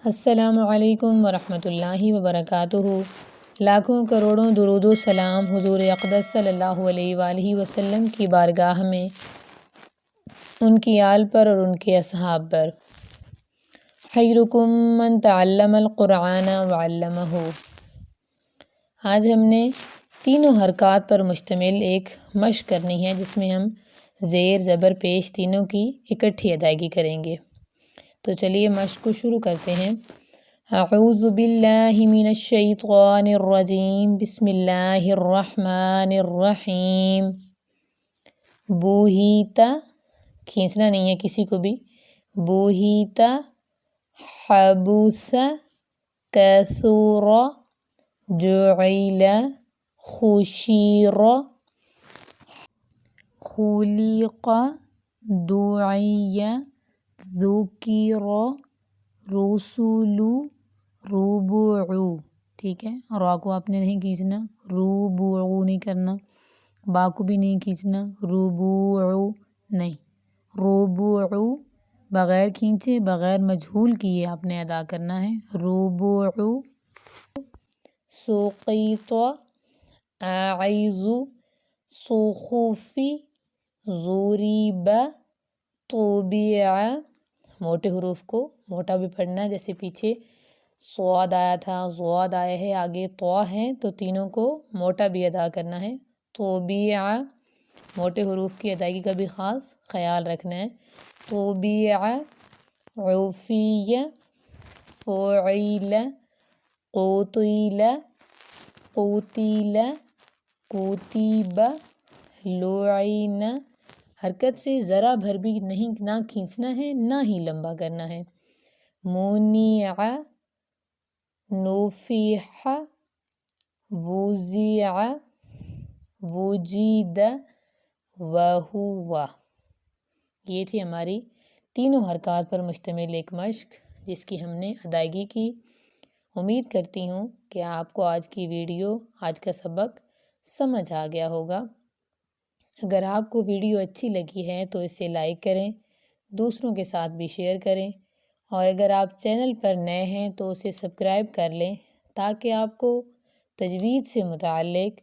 السلام علیکم ورحمۃ اللہ وبرکاتہ۔ لاکھوں کروڑوں درود و سلام حضور اقدس صلی اللہ علیہ وآلہ وسلم کی بارگاہ میں، ان کی آل پر اور ان کے اصحاب پر۔ خیرکم من تعلم القرآن وعلمہ۔ آج ہم نے تینوں حرکات پر مشتمل ایک مشق کرنی ہے، جس میں ہم زیر زبر پیش تینوں کی اکٹھی ادائیگی کریں گے۔ تو چلیے مشق کو شروع کرتے ہیں۔ اعوذ باللہ من الشیطان الرجیم، بسم اللہ الرحمن الرحیم۔ بوہیتا، کھینچنا نہیں ہے کسی کو بھی، بوہیتا، حبوث، کثور، جعل، خشیر، خلق، دعی، ذکر، رسول، ربع۔ ٹھیک ہے، را کو آپ نے نہیں کھینچنا، ربع نہیں کرنا، با کو بھی نہیں کھینچنا، ربوع نہیں، ربع بغیر کھینچے بغیر مجہول کیے آپ نے ادا کرنا ہے، ربع۔ سقیط، اعیذ، صحف، ضریب، طبع۔ موٹے حروف کو موٹا بھی پڑھنا ہے، جیسے پیچھے صاد آیا تھا، ضاد آیا ہے، آگے طا ہے، تو تینوں کو موٹا بھی ادا کرنا ہے۔ طبع، موٹے حروف کی ادائیگی کا بھی خاص خیال رکھنا ہے۔ طبع، عفی، فعل، قتل، قتل، کتب، لعن۔ حرکت سے ذرا بھر بھی نہیں، نہ کھینچنا ہے نہ ہی لمبا کرنا ہے۔ منع، نفح، وزع، وجد، وہو۔ یہ تھی ہماری تینوں حرکات پر مشتمل ایک مشق، جس کی ہم نے ادائیگی کی۔ امید کرتی ہوں کہ آپ کو آج کی ویڈیو، آج کا سبق سمجھ آ گیا ہوگا۔ اگر آپ کو ویڈیو اچھی لگی ہے تو اسے لائک کریں، دوسروں کے ساتھ بھی شیئر کریں، اور اگر آپ چینل پر نئے ہیں تو اسے سبسکرائب کر لیں، تاکہ آپ کو تجوید سے متعلق،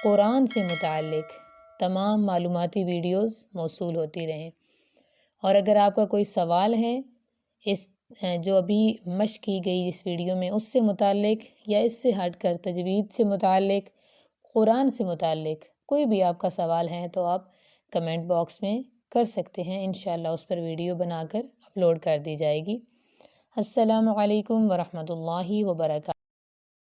قرآن سے متعلق تمام معلوماتی ویڈیوز موصول ہوتی رہیں۔ اور اگر آپ کا کوئی سوال ہے اس جو ابھی مشق کی گئی اس ویڈیو میں، اس سے متعلق یا اس سے ہٹ کر تجوید سے متعلق، قرآن سے متعلق کوئی بھی آپ کا سوال ہے، تو آپ کمنٹ باکس میں کر سکتے ہیں، انشاءاللہ اس پر ویڈیو بنا کر اپلوڈ کر دی جائے گی۔ السلام علیکم ورحمۃ اللہ وبرکاتہ۔